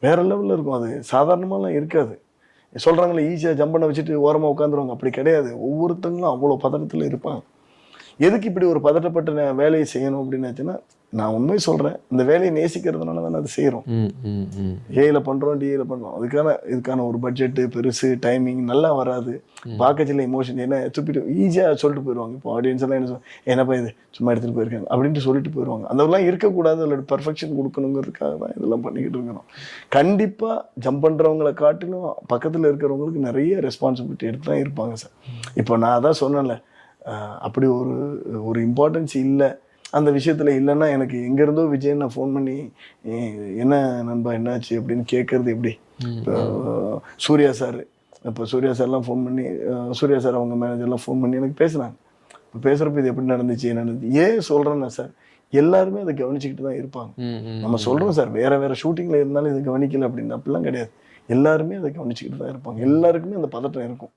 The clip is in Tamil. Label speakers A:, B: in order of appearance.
A: வேற லெவலில் இருக்கும். அது சாதாரணமாலாம் இருக்காது. சொல்கிறாங்களே ஈஸியாக ஜம்ப் பண்ண வச்சுட்டு ஓரமாக உட்காந்துருவாங்க, அப்படி கிடையாது. ஒவ்வொருத்தங்களும் அவ்வளோ பதட்டத்தில் இருப்பாங்க. எதுக்கு இப்படி ஒரு பதட்டப்பட்ட வேலையை செய்யணும் அப்படின்னாச்சுன்னா, நான் உண்மையை சொல்கிறேன், இந்த வேலையை நேசிக்கிறதுனால தானே அது செய்கிறோம். ஏல பண்ணுறோம், டிஏல பண்ணுறோம். இதுக்கான ஒரு பட்ஜெட்டு பெருசு, டைமிங் நல்லா வராது. பார்க்கச்சில எமோஷன் என்ன துப்பிட்டு ஈஸியாக சொல்லிட்டு போயிடுவாங்க. இப்போ ஆடியன்ஸ் எல்லாம் என்ன என்னப்பா இது சும்மா எடுத்துகிட்டு போயிருக்காங்க அப்படின்ட்டு சொல்லிட்டு போயிடுவாங்க. அதெல்லாம் இருக்கக்கூடாது, அதில் பர்ஃபெக்ஷன் கொடுக்கணுங்கிறதுக்காக தான் இதெல்லாம் பண்ணிக்கிட்டு இருக்கிறோம். கண்டிப்பாக ஜம்ப் பண்ணுறவங்களை காட்டிலும் பக்கத்தில் இருக்கிறவங்களுக்கு நிறைய ரெஸ்பான்சிபிலிட்டி எடுத்து தான் இருப்பாங்க சார். இப்போ நான் அதான் சொன்னேன்ல, அப்படி ஒரு இம்பார்ட்டன்ஸ் இல்லை அந்த விஷயத்தில் இல்லைன்னா, எனக்கு எங்கேருந்தோ விஜய் நான் ஃபோன் பண்ணி என்ன நண்பா என்னாச்சு அப்படின்னு கேட்குறது எப்படி? இப்போ சூர்யா சார்லாம் ஃபோன் பண்ணி, சூர்யா சார் அவங்க மேனேஜர்லாம் ஃபோன் பண்ணி எனக்கு பேசுனாங்க. இப்போ பேசுகிறப்ப இது எப்படி நடந்துச்சு என்னது ஏன் சொல்கிறேன்னா சார், எல்லாருமே அதை கவனிச்சுக்கிட்டு தான் இருப்பாங்க. நம்ம சொல்கிறோம் சார், வேறு ஷூட்டிங்கில் இருந்தாலும் இதை கவனிக்கல அப்படின்னு, அப்படிலாம் கிடையாது. எல்லாருமே அதை கவனிச்சுக்கிட்டு தான் இருப்பாங்க. எல்லாருக்குமே அந்த பதட்டம் இருக்கும்.